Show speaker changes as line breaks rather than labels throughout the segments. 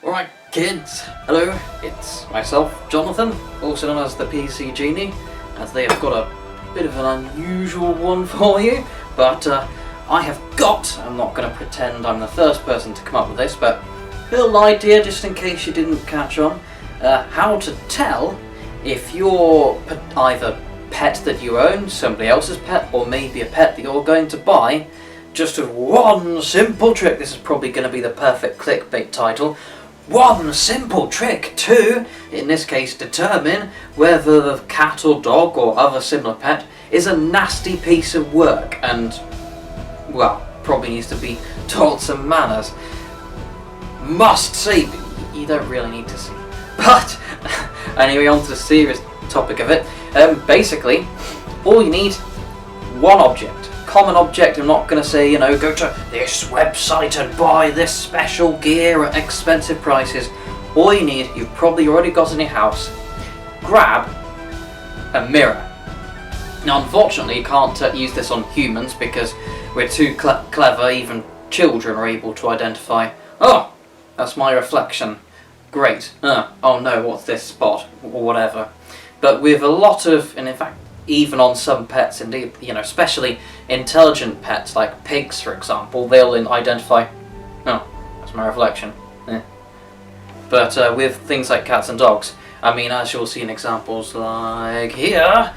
Alright kids, hello, it's myself, Jonathan, also known as the PC Genie, and today I've got a bit of an unusual one for you, but I have got, I'm not going to pretend I'm the first person to come up with this, but a little idea just in case you didn't catch on, how to tell if your either pet that you own, somebody else's pet, or maybe a pet that you're going to buy, just with one simple trick. This is probably going to be the perfect clickbait title. One simple trick to, in this case, determine whether the cat or dog or other similar pet is a nasty piece of work and, well, probably needs to be taught some manners. Must see, you don't really need to see. But, anyway, on to the serious topic of it. Basically, all you need, one object. Common object. I'm not going to say, go to this website and buy this special gear at expensive prices. All you need, you've probably already got in your house, grab a mirror. Now unfortunately you can't use this on humans because we're too clever, even children are able to identify, oh, that's my reflection, great, oh no, what's this spot, or whatever. But with a lot of, and in fact even on some pets, indeed, especially intelligent pets like pigs, for example, they'll identify, oh, that's my reflection. But with things like cats and dogs, I mean, as you'll see in examples like here,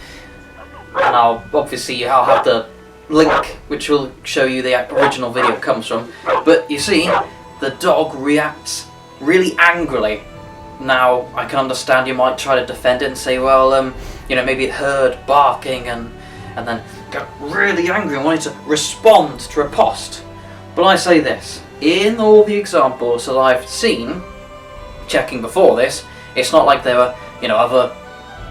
and I'll have the link which will show you the original video it comes from, but you see, the dog reacts really angrily. Now, I can understand you might try to defend it and say, well, maybe it heard barking and then got really angry and wanted to respond to riposte. But I say this, in all the examples that I've seen, checking before this, it's not like there were, other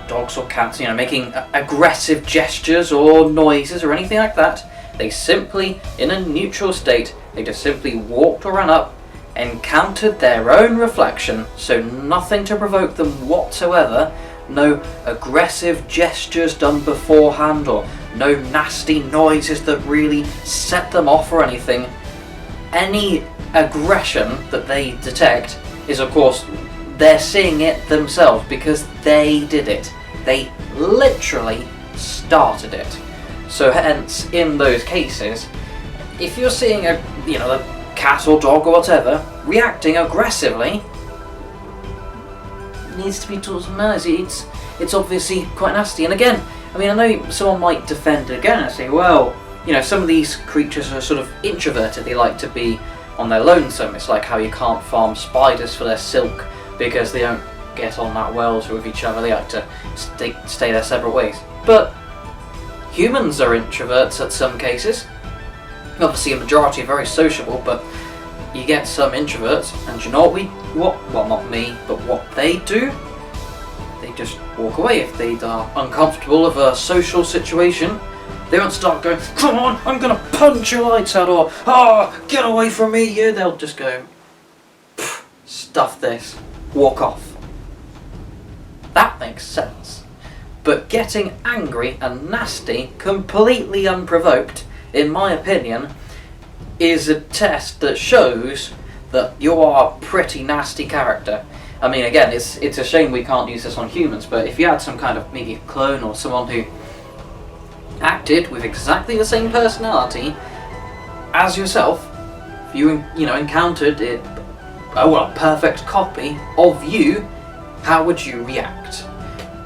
dogs or cats, making aggressive gestures or noises or anything like that. They simply, in a neutral state, they just simply walked or ran up, encountered their own reflection, so nothing to provoke them whatsoever, no aggressive gestures done beforehand or no nasty noises that really set them off or anything. Any aggression that they detect is, of course, they're seeing it themselves because they did it. They literally started it. So hence, in those cases, if you're seeing a cat or dog or whatever reacting aggressively, needs to be taught some manners. It's obviously quite nasty. And again, I know someone might defend it again and say, well, some of these creatures are sort of introverted. They like to be on their lonesome. It's like how you can't farm spiders for their silk because they don't get on that well with each other. They like to stay their separate ways. But humans are introverts at some cases. Obviously a majority are very sociable, but you get some introverts, and you know what not me, but what they do, they just walk away if they are uncomfortable of a social situation. They won't start going, come on, I'm gonna punch your lights out, or, oh, get away from me, you. They'll just go, stuff this, walk off. That makes sense. But getting angry and nasty, completely unprovoked, in my opinion, is a test that shows that you are a pretty nasty character. Again, it's a shame we can't use this on humans, but if you had some kind of maybe a clone or someone who acted with exactly the same personality as yourself, if you encountered it, a perfect copy of you, how would you react?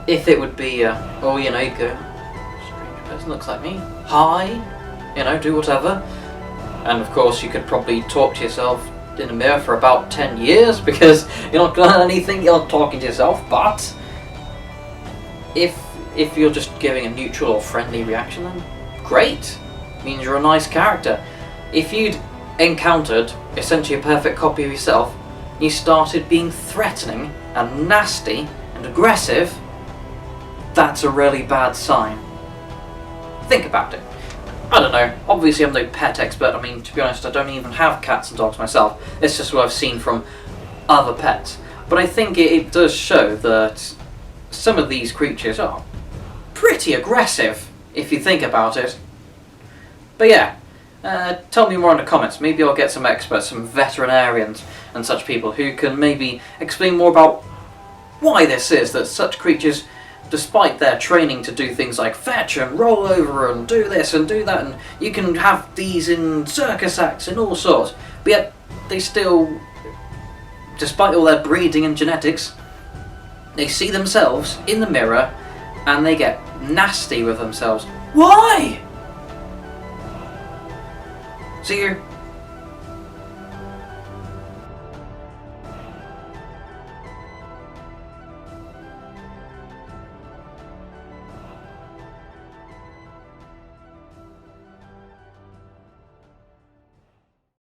If it would be, you go, strange person looks like me, hi, do whatever. And of course you could probably talk to yourself in a mirror for about 10 years because you're not going to learn anything, you're talking to yourself. But if you're just giving a neutral or friendly reaction, then great, means you're a nice character. If you'd encountered essentially a perfect copy of yourself, you started being threatening and nasty and aggressive, that's a really bad sign. Think about it. I don't know, obviously I'm no pet expert. To be honest, I don't even have cats and dogs myself. It's just what I've seen from other pets. But I think it does show that some of these creatures are pretty aggressive, if you think about it. But yeah, Tell me more in the comments. Maybe I'll get some experts, some veterinarians and such people who can maybe explain more about why this is that such creatures, despite their training to do things like fetch and roll over and do this and do that, and you can have these in circus acts and all sorts, but yet they still, despite all their breeding and genetics, they see themselves in the mirror and they get nasty with themselves. Why? So